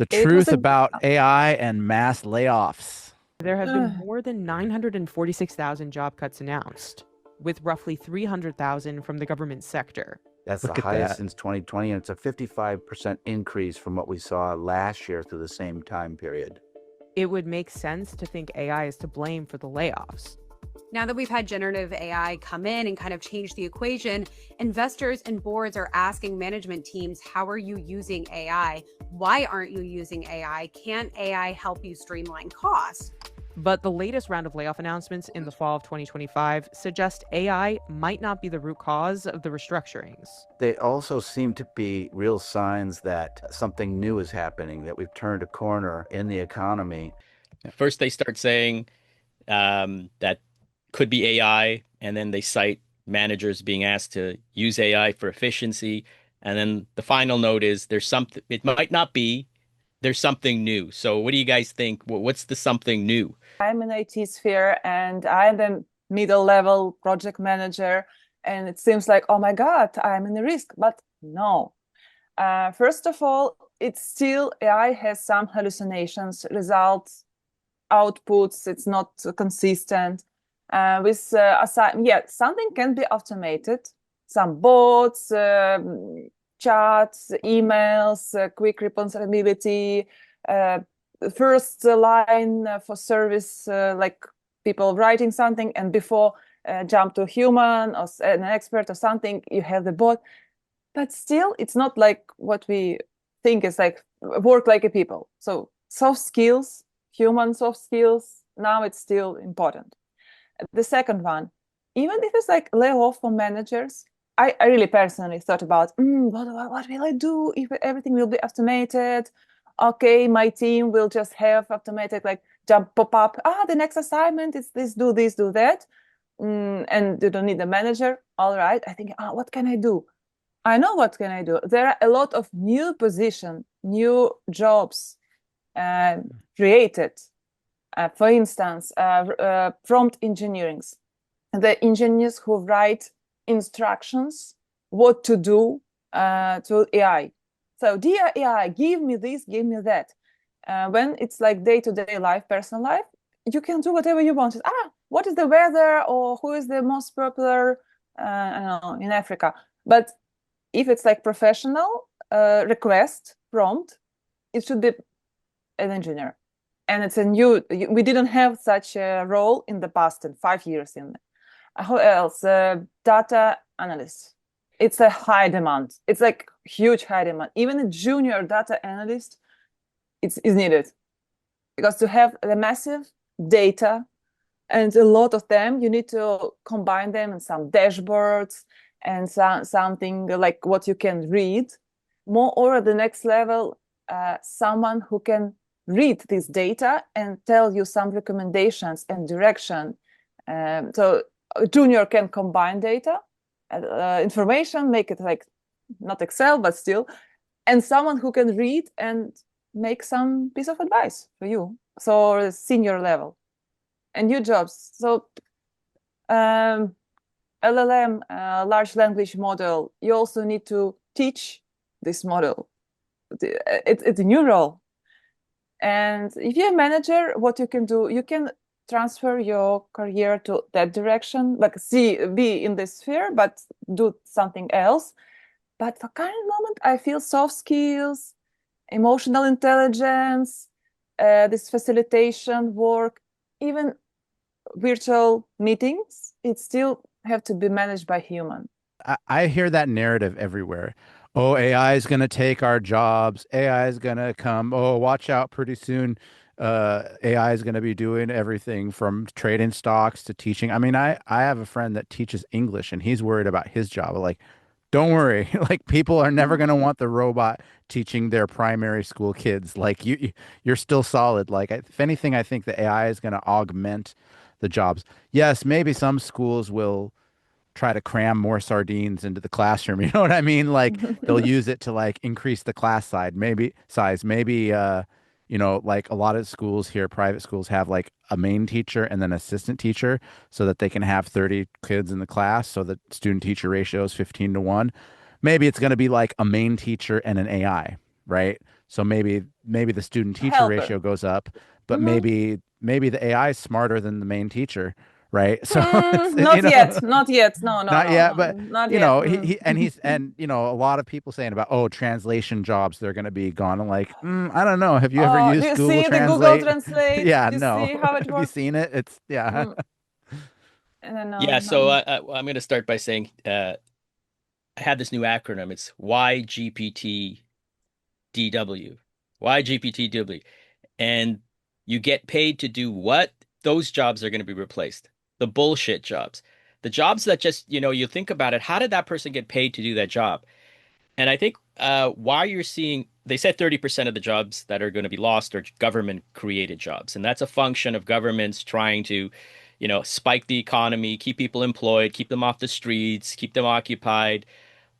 The It was truth about AI and mass layoffs. There have been uh, more than 946,000 job cuts announced, with roughly 300,000 from the government sector. That's the Look at highest that. since 2020, and it's a 55% increase from what we saw last year through the same time period. It would make sense to think AI is to blame for the layoffs. Now that we've had generative AI come in and kind of change the equation, investors and boards are asking management teams, how are you using AI? Why aren't you using AI? Can AI help you streamline costs? But the latest round of layoff announcements in the fall of 2025 suggest AI might not be the root cause of the restructurings. They also seem to be real signs that something new is happening, that we've turned a corner in the economy. First, they start saying that could be AI, and then they cite managers being asked to use AI for efficiency. And then the final note is there's something, it might not be, there's something new. So what do you guys think? What's the something new? I'm in IT sphere and I'm the middle level project manager. And it seems like, oh my God, I'm in the risk. But no. First of all, it's still AI has some hallucinations, results, outputs. It's not consistent. Yeah, something can be automated. Some bots, chats, emails, quick responsibility, first line for service, like people writing something, and before jump to a human or an expert or something, you have the bot. But still, it's not like what we think is like work like a people. So soft skills, human soft skills, now it's still important. The second one, even if it's like layoff for managers, I really personally thought about what will I do if everything will be automated? Okay, my team will just have automated like jump pop up. The next assignment is this, do that, and you don't need a manager. All right, I think, what can I do? I know what can I do. There are a lot of new positions, new jobs created. For instance, prompt engineering, the engineers who write instructions what to do to AI. So, dear AI, give me this, give me that. When it's like day-to-day life, personal life, you can do whatever you want. What is the weather, or who is the most popular, I don't know, in Africa? But if it's like professional request prompt, it should be an engineer. And it's we didn't have such a role in the past in 5 years. Who else? Data analyst. It's a high demand. It's like huge high demand. Even a junior data analyst is needed, because to have the massive data and a lot of them, you need to combine them in some dashboards and something like what you can read. More or the next level, someone who can read this data and tell you some recommendations and direction. So a junior can combine data, information, make it like not Excel, but still, and someone who can read and make some piece of advice for you. So senior level and new jobs. So LLM, large language model, you also need to teach this model. It's a new role. And if you're a manager, what you can do, you can transfer your career to that direction, like be in this sphere, but do something else. But for current moment, I feel soft skills, emotional intelligence, this facilitation work, even virtual meetings, it still have to be managed by human. I hear that narrative everywhere. Oh, AI is going to take our jobs. AI is going to come. Oh, watch out. Pretty soon, AI is going to be doing everything from trading stocks to teaching. I mean, I have a friend that teaches English and he's worried about his job. Like, don't worry. Like, people are never going to want the robot teaching their primary school kids. Like, you're still solid. Like, if anything, I think the AI is going to augment the jobs. Yes, maybe some schools will try to cram more sardines into the classroom. You know what I mean? Like they'll use it to like increase the class size. Maybe like a lot of schools here, private schools have like a main teacher and then assistant teacher so that they can have 30 kids in the class so the student teacher ratio is 15 to 1. Maybe it's going to be like a main teacher and an AI, right? So maybe the student teacher Helper. ratio goes up, but Mhm. maybe the AI is smarter than the main teacher, right? So it's, Not yet, not yet. No, no, not no, yet, no, but not yet. a lot of people saying about, oh, translation jobs, they're going to be gone. I'm like, I don't know. Have you ever Do used you Google see the Google Translate? Translate? Yeah, Do you no. see how it Have you works? seen it? It's yeah. Mm, I don't know. Yeah, No. so I'm going to start by saying I have this new acronym. It's YGPTDW. YGPTW. And you get paid to do what? Those jobs are going to be replaced. The bullshit jobs. The jobs that just, you think about it, how did that person get paid to do that job? And I think why you're seeing, they said 30% of the jobs that are going to be lost are government created jobs. And that's a function of governments trying to, spike the economy, keep people employed, keep them off the streets, keep them occupied.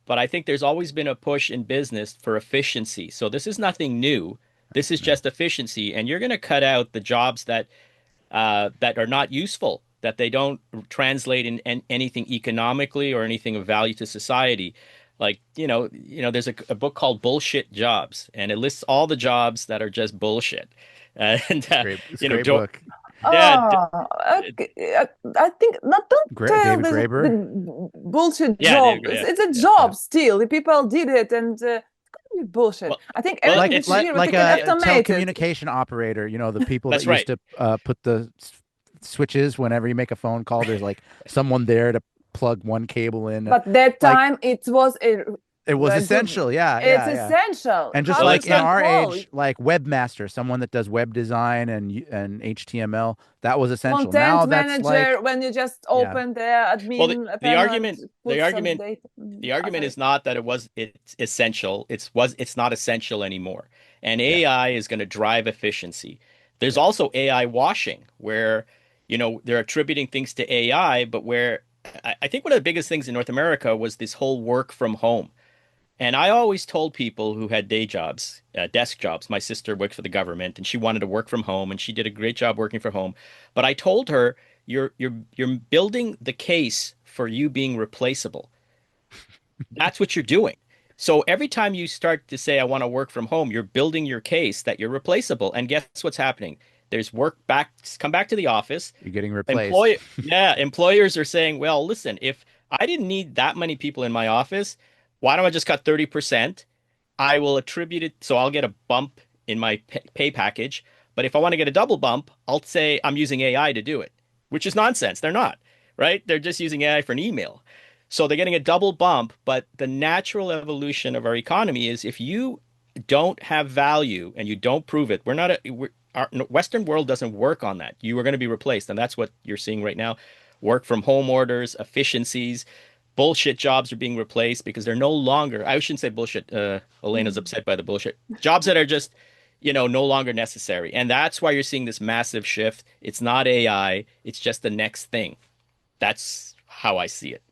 But I think there's always been a push in business for efficiency. So this is nothing new. This is No. just efficiency. And you're going to cut out the jobs that are not useful, that they don't translate in anything economically or anything of value to society. Like, there's a book called Bullshit Jobs, and it lists all the jobs that are just bullshit. And It's a great Joe, book. yeah, Oh, okay. I think not. Don't tell David the Graeber. bullshit yeah, job. yeah, It's a Yeah, yeah. job still. The people did it, and it's gonna be bullshit. well, I think well, everything like this it's year like we can a automate it. telecommunication operator, the people that that's used right. to put the switches whenever you make a phone call, there's like someone there to plug one cable in. But that Like time it was it was a good. essential. Yeah, It's yeah, yeah. essential. And just How Well, you like it's in not. can our call age, it. like webmaster, someone that does web design and HTML, that was essential. Content Now that's like, manager when you just yeah, open the Well, the, admin the panel and argument, put some data. the argument Sorry. is not that it's essential. It's not essential anymore. And yeah, AI is going to drive efficiency. There's yeah. also AI washing, where they're attributing things to AI, but where I think one of the biggest things in North America was this whole work from home. And I always told people who had day jobs, desk jobs. My sister worked for the government, and she wanted to work from home, and she did a great job working from home. But I told her, you're building the case for you being replaceable. That's what you're doing. So every time you start to say, I want to work from home, you're building your case that you're replaceable. And guess what's happening? There's work back, come back to the office. You're getting replaced. Employers are saying, well, listen, if I didn't need that many people in my office, why don't I just cut 30%? I will attribute it, so I'll get a bump in my pay package. But if I want to get a double bump, I'll say I'm using AI to do it, which is nonsense. They're not, right? They're just using AI for an email. So they're getting a double bump. But the natural evolution of our economy is, if you don't have value and you don't prove it, our Western world doesn't work on that. You are going to be replaced. And that's what you're seeing right now. Work from home orders, efficiencies, bullshit jobs are being replaced because they're no longer, I shouldn't say bullshit. Elena's Mm. upset by the bullshit. Jobs that are just, no longer necessary. And that's why you're seeing this massive shift. It's not AI, it's just the next thing. That's how I see it.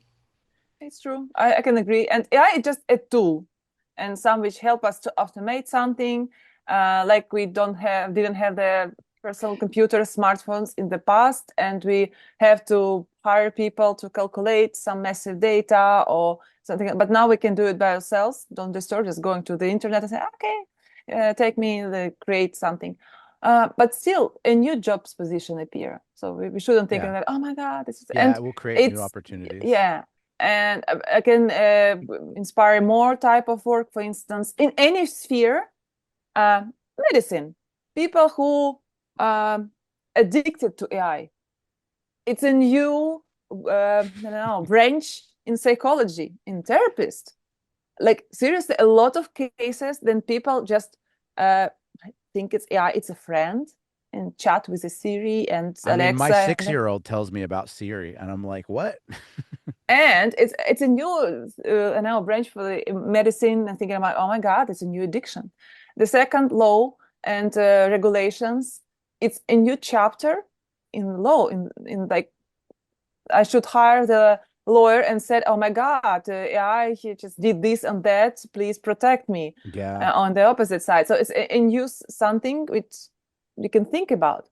It's true. I can agree. And AI is just a tool, and some which help us to automate something. Like we didn't have the personal computer, smartphones in the past, and we have to hire people to calculate some massive data or something. But now we can do it by ourselves. Don't disturb. Just going to the internet and say, okay, take me create something. But still, a new jobs position appear. So we shouldn't think Yeah, that, oh my God, this is, yeah. and It will create new it's, opportunities. yeah. And I can inspire more type of work, for instance, in any sphere. uh, Medicine, people who addicted to AI. It's a new I don't know, branch in psychology, in therapist. Like seriously, a lot of cases, then people just think it's AI, it's a friend, and chat with a Siri and I mean, my Alexa. 6-year-old tells me about Siri, and I'm like, what? And it's a new branch for the medicine, and thinking about, oh my God, it's a new addiction. The second, law and regulations. It's a new chapter in law. In like, I should hire the lawyer and said, oh my God, AI, he just did this and that. Please protect me. Yeah, On the opposite side, so it's a new something which you can think about.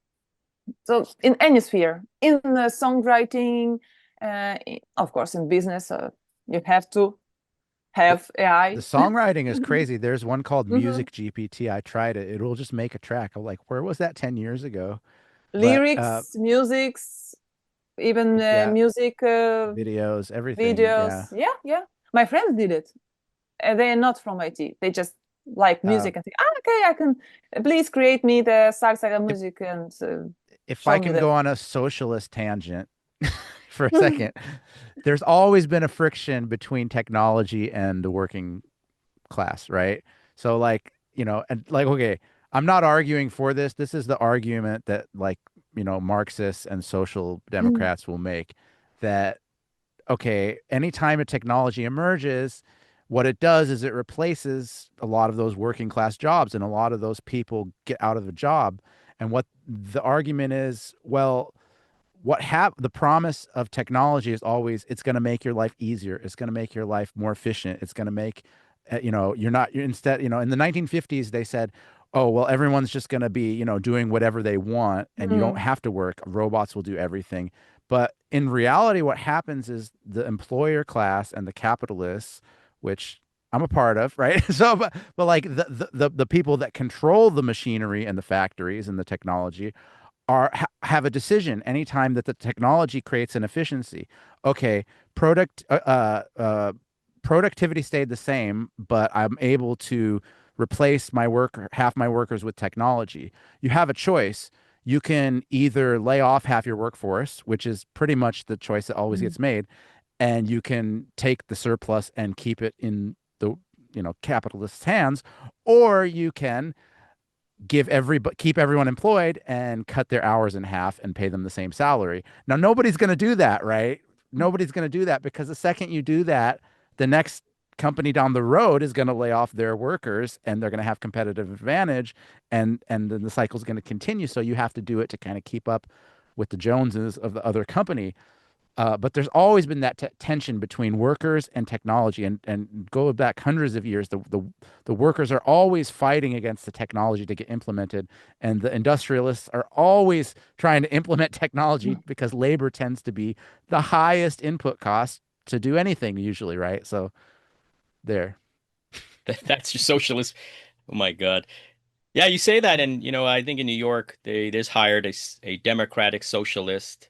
So in any sphere, in songwriting, of course, in business, you have to have AI. The songwriting is crazy. There's one called Mhm. Music GPT. I tried it. It'll just make a track. I'm like, where was that 10 years ago? But Lyrics, musics, even yeah, music videos, everything. videos. Yeah. Yeah, yeah. My friends did it. They are not from IT. They just like Uh, music and think, okay, I can please create me the salsa if music and if show I me can that. go on a socialist tangent for a second, there's always been a friction between technology and the working class, right? So like, and like, okay, I'm not arguing for this. This is the argument that like, Marxists and social democrats will make that, okay, anytime a technology emerges, what it does is it replaces a lot of those working class jobs and a lot of those people get out of a job. And what the argument is, well, the promise of technology is always it's going to make your life easier, it's going to make your life more efficient, it's going to make you're instead, in the 1950s they said, oh well, everyone's just going to be doing whatever they want and you don't Mm. have to work, robots will do everything. But in reality what happens is the employer class and the capitalists, which I'm a part of, right? So but like the people that control the machinery and the factories and the technology have a decision anytime that the technology creates an efficiency. Okay, product productivity stayed the same, but I'm able to replace half my workers with technology. You have a choice. You can either lay off half your workforce, which is pretty much the choice that always Mm. gets made, and you can take the surplus and keep it in the capitalist's hands, or you can keep everyone employed and cut their hours in half and pay them the same salary. Now, nobody's going to do that, right? Nobody's going to do that because the second you do that, the next company down the road is going to lay off their workers and they're going to have competitive advantage, and then the cycle is going to continue. So you have to do it to kind of keep up with the Joneses of the other company. But there's always been that tension between workers and technology, and go back hundreds of years. The workers are always fighting against the technology to get implemented, and the industrialists are always trying to implement technology because labor tends to be the highest input cost to do anything usually, right? So there. That's your socialist. Oh my God. Yeah, you say that, and I think in New York they just hired a Democratic socialist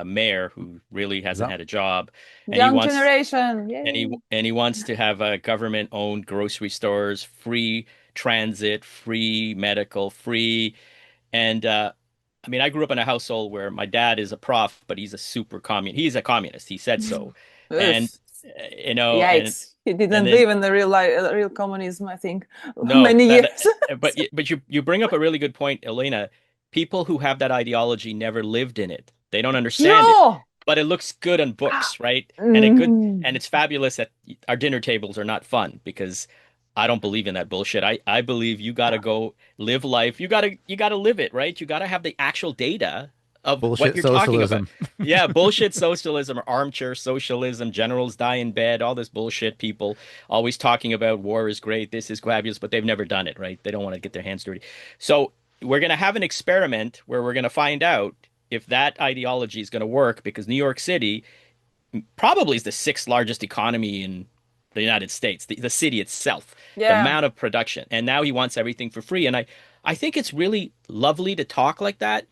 mayor who really hasn't Zo- had a job, and he Young wants generation. and he Yay. and he wants to have government-owned grocery stores, free transit, free medical, free. And I mean, I grew up in a household where my dad is a prof, but he's a super communist. He's a communist. He said so, and Yes. and Yikes. He and didn't then live in the real life, real communism, I think, no, many years. but you bring up a really good point, Elena. People who have that ideology never lived in it. They don't understand it, True. but it looks good on books, right? And Mm. it's fabulous that our dinner tables are not fun because I don't believe in that bullshit. I believe you got to go live life. You got to live it, right? You got to have the actual data of what Bullshit you're talking about. socialism. Yeah, bullshit socialism or armchair socialism, generals die in bed, all this bullshit, people always talking about war is great, this is fabulous, but they've never done it, right? They don't want to get their hands dirty. So we're going to have an experiment where we're going to find out if that ideology is going to work because New York City probably is the sixth largest economy in the United States, the city itself, the Yeah. amount of production. And now he wants everything for free. And I think it's really lovely to talk like that,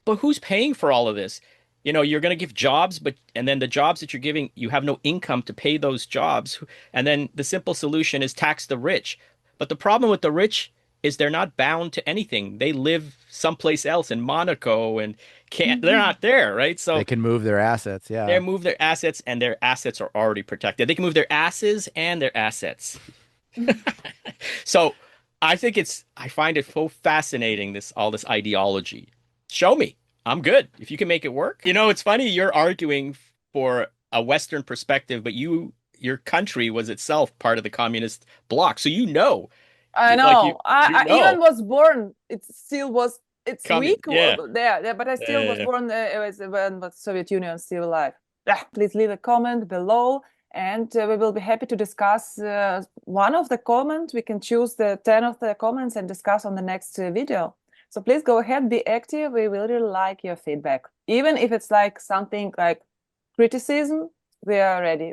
but who's paying for all of this? You're going to give jobs, and then the jobs that you're giving, you have no income to pay those jobs. And then the simple solution is tax the rich. But the problem with the rich is they're not bound to anything. They live someplace else in Monaco and they're Mhm. not there, right? They So can move their assets. they Yeah. move their assets and their assets are already protected. They can move their asses and their assets. So I find it so fascinating, all this ideology. Show me. I'm good. If you can make it work. It's funny you're arguing for a Western perspective, but your country was itself part of the communist bloc. So I like you know. you I even know. was born. It still was. It's weak Yeah. there, but I still was Uh, born when the Soviet Union was still alive. Yeah, please leave a comment below, and we will be happy to discuss one of the comments. We can choose the 10 of the comments and discuss on the next video. So please go ahead, be active. We will really like your feedback, even if it's like something like criticism. We are ready.